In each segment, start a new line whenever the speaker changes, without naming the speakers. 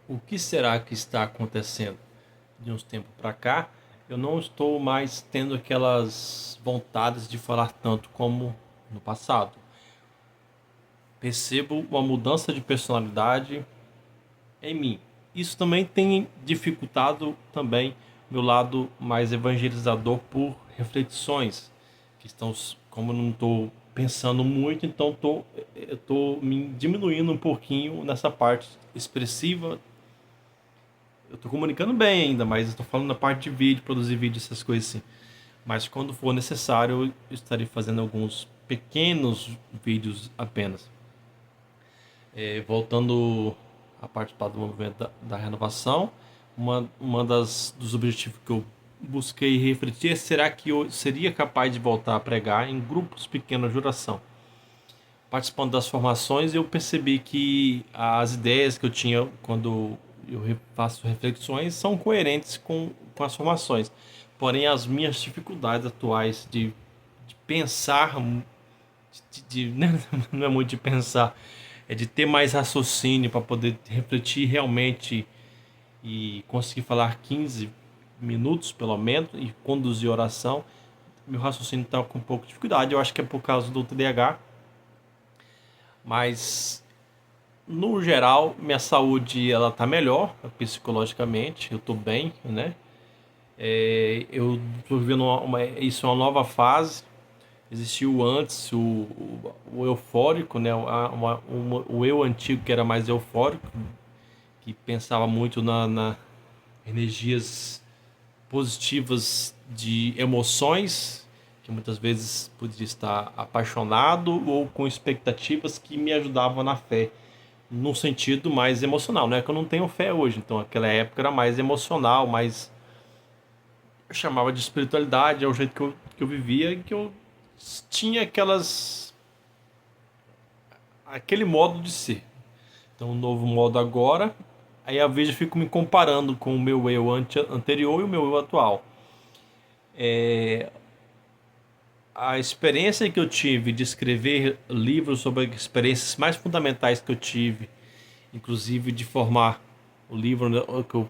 O que será que está acontecendo? De uns tempos para cá, eu não estou mais tendo aquelas vontades de falar tanto como no passado. Percebo uma mudança de personalidade em mim. Isso também tem dificultado também meu lado mais evangelizador por reflexões que estão, como eu não estou pensando muito, então eu estou me diminuindo um pouquinho nessa parte expressiva. Eu estou comunicando bem ainda, mas estou falando na parte de vídeo, produzir vídeo, essas coisas assim. Mas quando for necessário, eu estarei fazendo alguns pequenos vídeos apenas. Voltando a participar do movimento da renovação, dos objetivos que eu busquei refletir é: será que eu seria capaz de voltar a pregar em grupos pequenos de oração? Participando das formações, eu percebi que as ideias que eu tinha quando eu faço reflexões são coerentes com as formações. Porém, as minhas dificuldades atuais de pensar, não é muito de pensar, é de ter mais raciocínio para poder refletir realmente e conseguir falar 15 minutos pelo menos e conduzir oração. Meu raciocínio está com um pouco de dificuldade, eu acho que é por causa do TDAH, mas no geral minha saúde ela tá melhor psicologicamente, eu tô bem, né? Eu tô vivendo isso é uma nova fase. Existiu antes o eufórico, né? O eu antigo que era mais eufórico, que pensava muito na energias positivas de emoções, que muitas vezes podia estar apaixonado ou com expectativas que me ajudavam na fé, num sentido mais emocional. Não é que eu não tenho fé hoje, então aquela época era mais emocional, mais eu chamava de espiritualidade, é o jeito que eu vivia, que eu tinha aquele modo de ser. Então, um novo modo agora, aí a vez eu fico me comparando com o meu eu anterior e o meu eu atual. A experiência que eu tive de escrever livros sobre as experiências mais fundamentais que eu tive, inclusive de formar o livro, né, que eu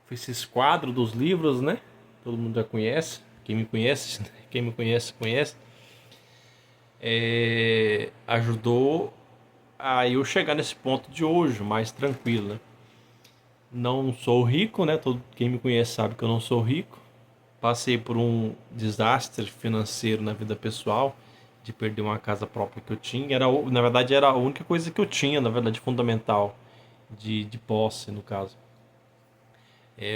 fiz esse quadro dos livros, né? Todo mundo já conhece, quem me conhece, conhece. Ajudou a eu chegar nesse ponto de hoje, mais tranquilo, né? Não sou rico, né? Quem me conhece sabe que eu não sou rico. Passei por um desastre financeiro na vida pessoal, de perder uma casa própria que eu tinha. Na verdade, era a única coisa que eu tinha, na verdade, fundamental, de posse, no caso.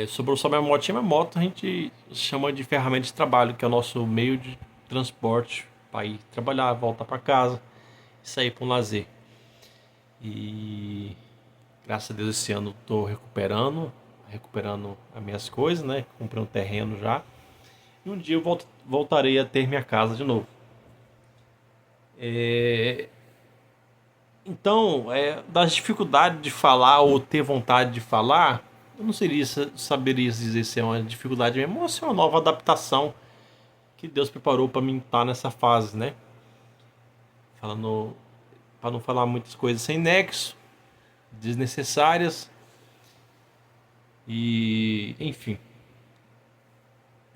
Sobre a moto, minha moto a gente chama de ferramenta de trabalho, que é o nosso meio de transporte para ir trabalhar, voltar para casa e sair para um lazer. E graças a Deus esse ano estou recuperando as minhas coisas, né? Comprei um terreno já. E um dia eu voltarei a ter minha casa de novo. Então, das dificuldades de falar ou ter vontade de falar, eu não saberia dizer se é uma dificuldade mesmo ou se é uma nova adaptação que Deus preparou para mim estar nessa fase, né? Falando para não falar muitas coisas sem nexo, desnecessárias e, enfim,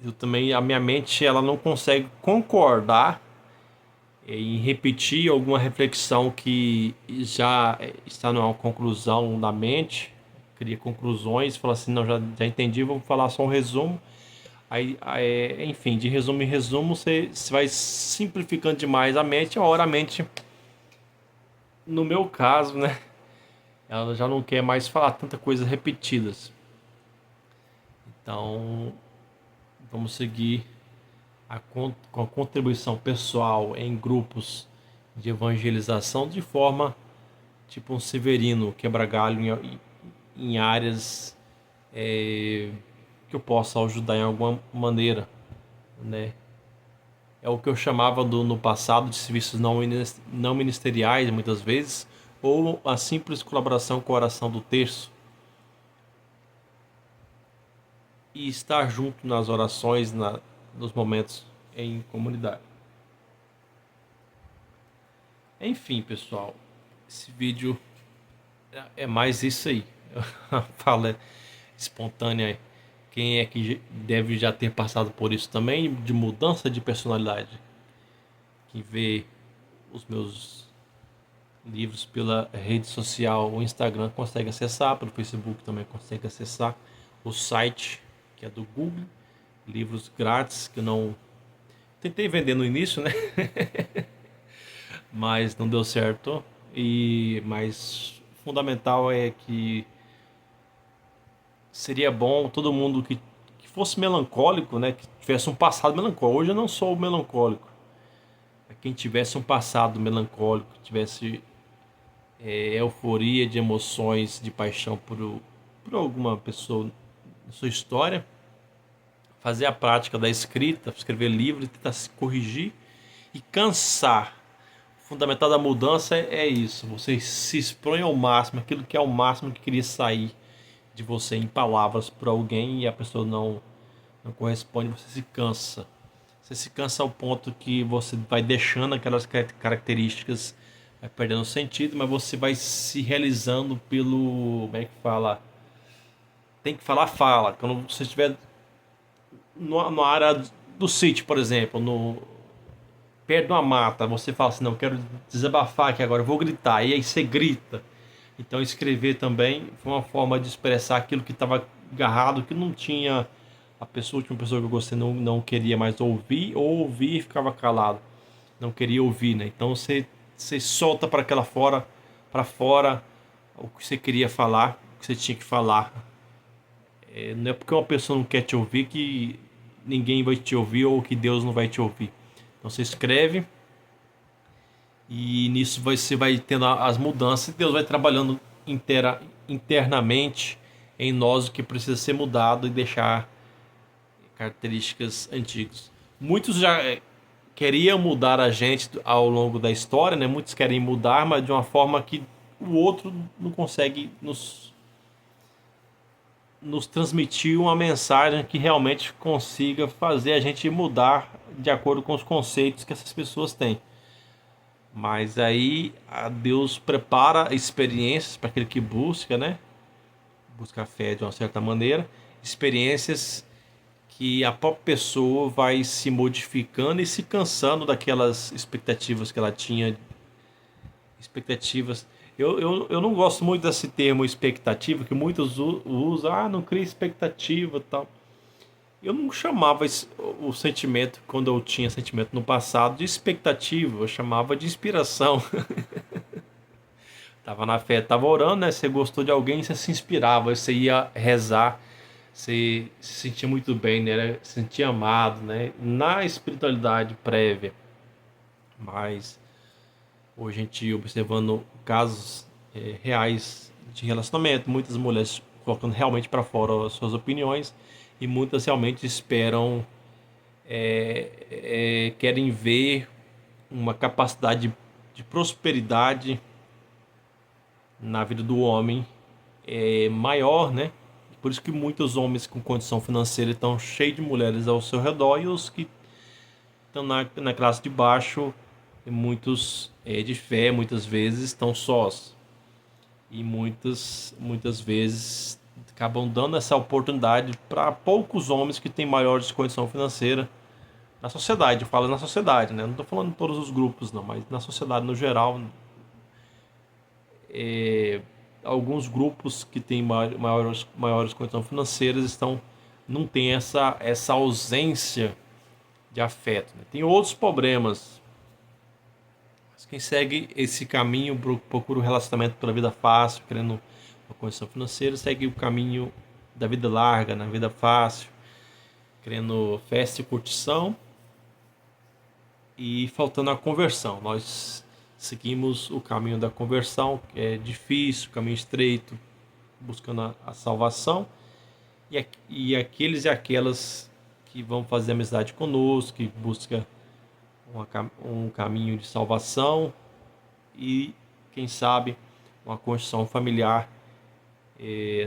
eu também a minha mente ela não consegue concordar em repetir alguma reflexão que já está numa conclusão na mente, cria conclusões, fala assim, não, já entendi, vou falar só um resumo. Aí, enfim, de resumo em resumo, você vai simplificando demais a mente, a hora a mente, no meu caso, né, ela já não quer mais falar tanta coisa repetidas. Então, vamos seguir com a contribuição pessoal em grupos de evangelização de forma tipo um Severino quebra-galho em áreas que eu possa ajudar em alguma maneira, né? É o que eu chamava no passado de serviços não ministeriais, muitas vezes, ou a simples colaboração com a oração do terço e estar junto nas orações, nos momentos em comunidade. Enfim, pessoal, esse vídeo É mais isso aí. Fala espontânea. Quem é que deve já ter passado por isso também, de mudança de personalidade? Que vê os meus livros pela rede social, o Instagram consegue acessar, pelo Facebook também consegue acessar, o site que é do Google, livros grátis que eu não tentei vender no início, né? Mas não deu certo. E mais fundamental é que seria bom todo mundo que fosse melancólico, né? Que tivesse um passado melancólico. Hoje eu não sou melancólico. Quem tivesse um passado melancólico, tivesse euforia de emoções, de paixão por alguma pessoa na sua história, fazer a prática da escrita, escrever livro, tentar se corrigir e cansar. O fundamental da mudança é isso. Você se expõe ao máximo, aquilo que é o máximo que queria sair de você em palavras para alguém e a pessoa não corresponde, você se cansa. Você se cansa ao ponto que você vai deixando aquelas características, vai perdendo sentido, mas você vai se realizando pelo. Como é que fala? Tem que falar, fala. Quando você estiver na área do sítio, por exemplo, perto de uma mata, você fala assim: não, eu quero desabafar aqui agora, eu vou gritar. E aí você grita. Então, escrever também foi uma forma de expressar aquilo que estava agarrado, que não tinha. A última pessoa que eu gostei não queria mais ouvir, ou ouvir e ficava calado. Não queria ouvir, né? Então você solta para fora o que você queria falar, o que você tinha que falar. Não é porque uma pessoa não quer te ouvir que ninguém vai te ouvir ou que Deus não vai te ouvir. Então você escreve e nisso você vai tendo as mudanças e Deus vai trabalhando internamente em nós o que precisa ser mudado e deixar características antigas. Muitos já queriam mudar a gente ao longo da história, né? Muitos querem mudar, mas de uma forma que o outro não consegue nos transmitir uma mensagem que realmente consiga fazer a gente mudar de acordo com os conceitos que essas pessoas têm. Mas aí a Deus prepara experiências para aquele que busca, né? Busca a fé de uma certa maneira, experiências que a própria pessoa vai se modificando e se cansando daquelas expectativas que ela tinha. Expectativas. Eu não gosto muito desse termo expectativa, que muitos usam, não cria expectativa e tal. Eu não chamava o sentimento, quando eu tinha sentimento no passado, de expectativa, eu chamava de inspiração. Tava na fé, tava orando, né? Você gostou de alguém, você se inspirava, você ia rezar, você se sentia muito bem, né? Se sentia amado, né? Na espiritualidade prévia. Mas hoje a gente observando casos reais de relacionamento, muitas mulheres colocando realmente para fora as suas opiniões e muitas realmente esperam, querem ver uma capacidade de prosperidade na vida do homem maior, né? Por isso que muitos homens com condição financeira estão cheios de mulheres ao seu redor e os que estão na classe de baixo, muitos de fé, muitas vezes estão sós. E muitas vezes acabam dando essa oportunidade para poucos homens que têm maiores condição financeira na sociedade. Eu falo na sociedade, né? Não estou falando em todos os grupos, não, mas na sociedade no geral, alguns grupos que têm maiores condições financeiras não têm essa ausência de afeto, né? Tem outros problemas. Mas quem segue esse caminho, procura o relacionamento pela vida fácil, querendo uma condição financeira, segue o caminho da vida larga, na vida fácil, querendo festa e curtição e faltando a conversão. Nós seguimos o caminho da conversão, que é difícil, caminho estreito, buscando a salvação, e aqueles e aquelas que vão fazer amizade conosco, que busca um caminho de salvação e, quem sabe, uma construção familiar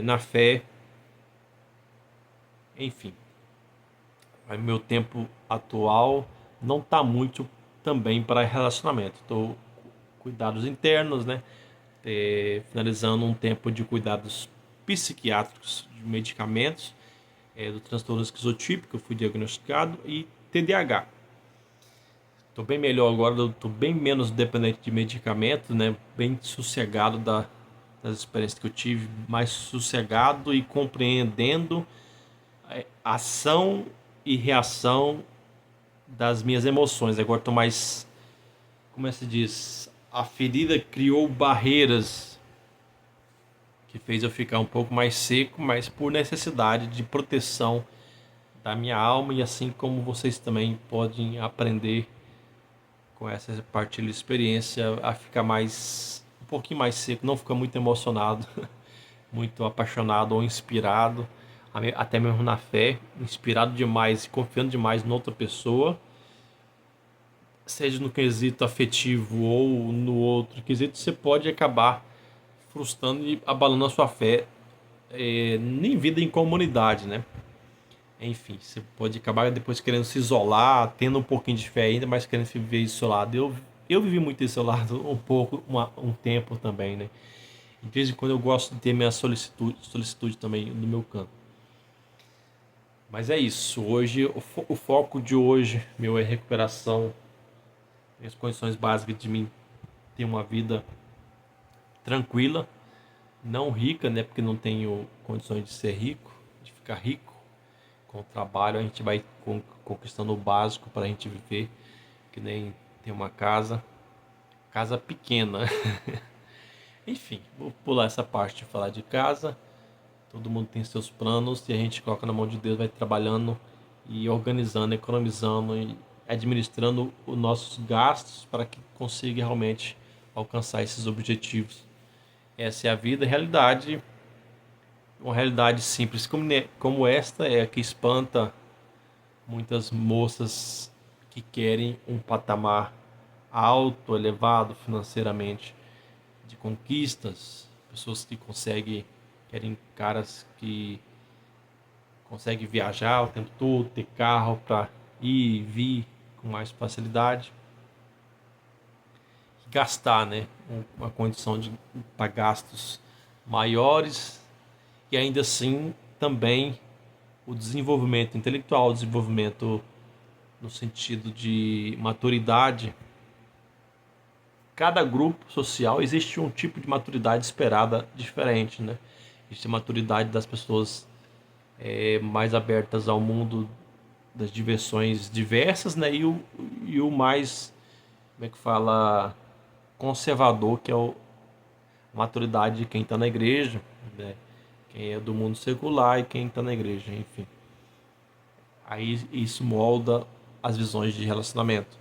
na fé, enfim. O meu tempo atual não está muito também para relacionamento. Estou cuidados internos, né? finalizando um tempo de cuidados psiquiátricos, de medicamentos, do transtorno esquizotípico, eu fui diagnosticado, e TDAH. Estou bem melhor agora, estou bem menos dependente de medicamentos, né? Bem sossegado das experiências que eu tive, mais sossegado e compreendendo a ação e reação das minhas emoções. Agora estou mais, como é que se diz? A ferida criou barreiras que fez eu ficar um pouco mais seco, mas por necessidade de proteção da minha alma, e assim como vocês também podem aprender com essa partilha de experiência a ficar mais um pouquinho mais seco, não ficar muito emocionado, muito apaixonado ou inspirado, até mesmo na fé, inspirado demais e confiando demais em outra pessoa, seja no quesito afetivo ou no outro quesito, você pode acabar frustrando e abalando a sua fé, em vida em comunidade, né? Enfim, você pode acabar depois querendo se isolar, tendo um pouquinho de fé ainda, mas querendo se viver isolado. Eu vivi muito isolado um pouco, um tempo também, né? De vez em quando eu gosto de ter minha solicitude também no meu canto. Mas é isso. Hoje, o foco de hoje, meu, é recuperação, as condições básicas de mim ter uma vida tranquila, não rica, né? Porque não tenho condições de ser rico, de ficar rico. Com o trabalho a gente vai conquistando o básico para a gente viver, que nem ter uma casa pequena. Enfim, vou pular essa parte de falar de casa. Todo mundo tem seus planos e a gente coloca na mão de Deus, vai trabalhando e organizando, economizando e administrando os nossos gastos para que consiga realmente alcançar esses objetivos. Essa é a vida, a realidade. Uma realidade simples como esta é a que espanta muitas moças que querem um patamar alto, elevado financeiramente, de conquistas, pessoas que querem caras que conseguem viajar o tempo todo, ter carro para ir e vir com mais facilidade, e gastar, né, uma condição de para gastos maiores, e ainda assim também o desenvolvimento intelectual, o desenvolvimento no sentido de maturidade. Cada grupo social existe um tipo de maturidade esperada diferente, né? Existe a maturidade das pessoas mais abertas ao mundo das diversões diversas, né? E o mais, como é que fala, conservador, que é a maturidade de quem está na igreja, né? Quem é do mundo secular e quem está na igreja, enfim. Aí isso molda as visões de relacionamento.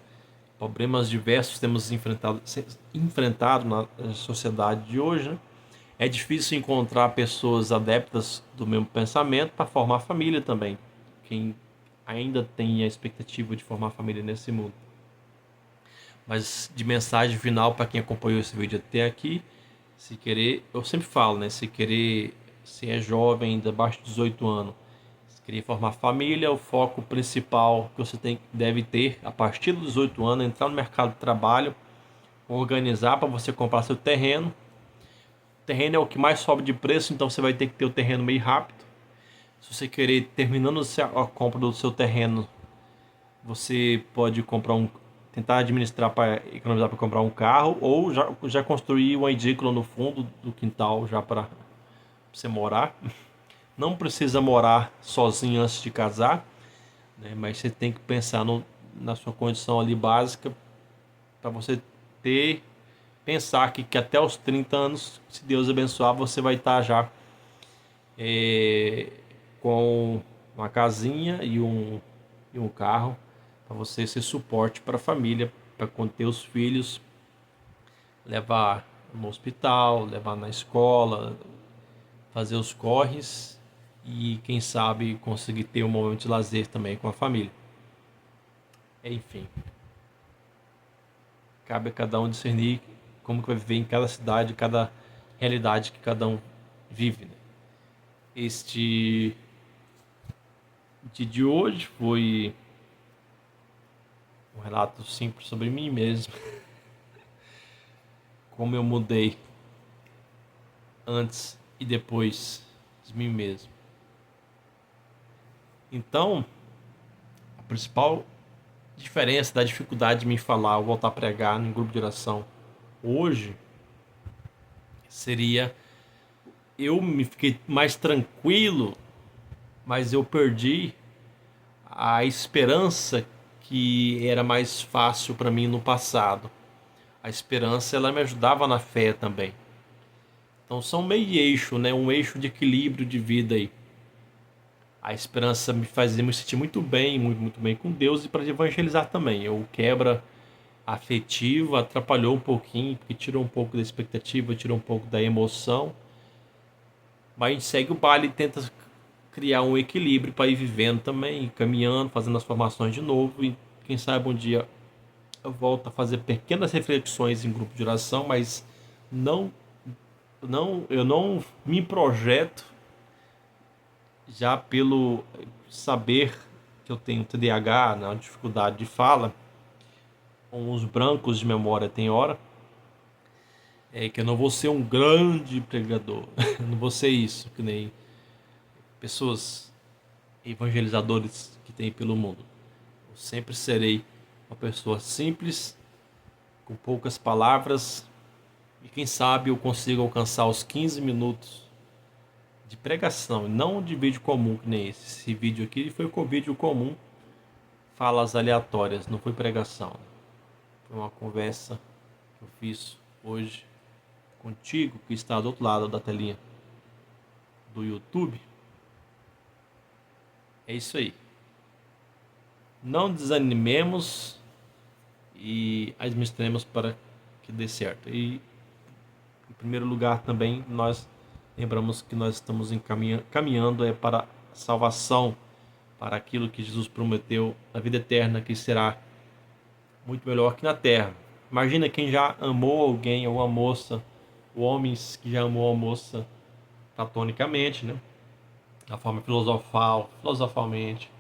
Problemas diversos temos enfrentado na sociedade de hoje, né? É difícil encontrar pessoas adeptas do mesmo pensamento para formar família também. Quem ainda tem a expectativa de formar família nesse mundo. Mas de mensagem final para quem acompanhou esse vídeo até aqui, se querer, eu sempre falo, né? Se querer, se é jovem, ainda abaixo de 18 anos, se querer formar família, o foco principal que você deve ter a partir dos 18 anos, é entrar no mercado de trabalho, organizar para você comprar seu terreno. O terreno é o que mais sobe de preço, então você vai ter que ter o terreno meio rápido. Se você querer, terminando a compra do seu terreno, você pode tentar administrar para economizar para comprar um carro, ou já construir uma edícula no fundo do quintal já para você morar. Não precisa morar sozinho antes de casar, né? Mas você tem que pensar na sua condição ali básica para você pensar que até os 30 anos, se Deus abençoar, você vai estar já com uma casinha e um carro para você ser suporte para a família, para conter os filhos, levar no hospital, levar na escola, fazer os corres e quem sabe conseguir ter um momento de lazer também com a família. Enfim, cabe a cada um discernir como que vai viver em cada cidade, cada realidade que cada um vive, né? Este dia de hoje foi um relato simples sobre mim mesmo, como eu mudei antes e depois de mim mesmo. Então, a principal diferença da dificuldade de me falar ou voltar a pregar em grupo de oração hoje seria eu me fiquei mais tranquilo, mas eu perdi a esperança que era mais fácil para mim no passado. A esperança ela me ajudava na fé também. Então são meio eixo, né? Um eixo de equilíbrio de vida aí. A esperança me fazia me sentir muito bem, muito bem com Deus e para evangelizar também. Eu quebra afetiva atrapalhou um pouquinho, porque tirou um pouco da expectativa, tirou um pouco da emoção. Mas a gente segue o baile e tenta criar um equilíbrio para ir vivendo também, caminhando, fazendo as formações de novo. E quem sabe um dia eu volto a fazer pequenas reflexões em grupo de oração, mas não, eu não me projeto já pelo saber que eu tenho TDAH, né, dificuldade de fala, com os brancos de memória tem hora, é que eu não vou ser um grande pregador, eu não vou ser isso, que nem pessoas evangelizadores que tem pelo mundo. Eu sempre serei uma pessoa simples, com poucas palavras, e quem sabe eu consigo alcançar os 15 minutos de pregação, não de vídeo comum que nem esse. Esse vídeo aqui foi com vídeo comum, falas aleatórias, não foi pregação. Foi uma conversa que eu fiz hoje contigo, que está do outro lado da telinha do YouTube. É isso aí. Não desanimemos e administremos para que dê certo. E, em primeiro lugar, também nós lembramos que nós estamos caminhando para a salvação, para aquilo que Jesus prometeu, a vida eterna, que será muito melhor que na terra. Imagina quem já amou alguém ou uma moça, homens que já amou uma moça platonicamente, né? Da forma filosofalmente,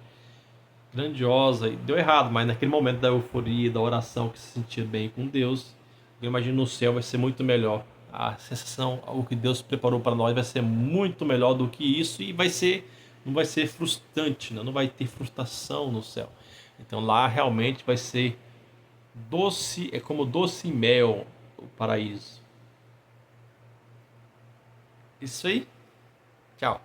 grandiosa, e deu errado, mas naquele momento da euforia, da oração, que se sentia bem com Deus, eu imagino no céu vai ser muito melhor. A sensação, o que Deus preparou para nós vai ser muito melhor do que isso e não vai ser frustrante, né? Não vai ter frustração no céu. Então lá realmente vai ser doce, é como doce e mel o paraíso. Isso aí. Tchau.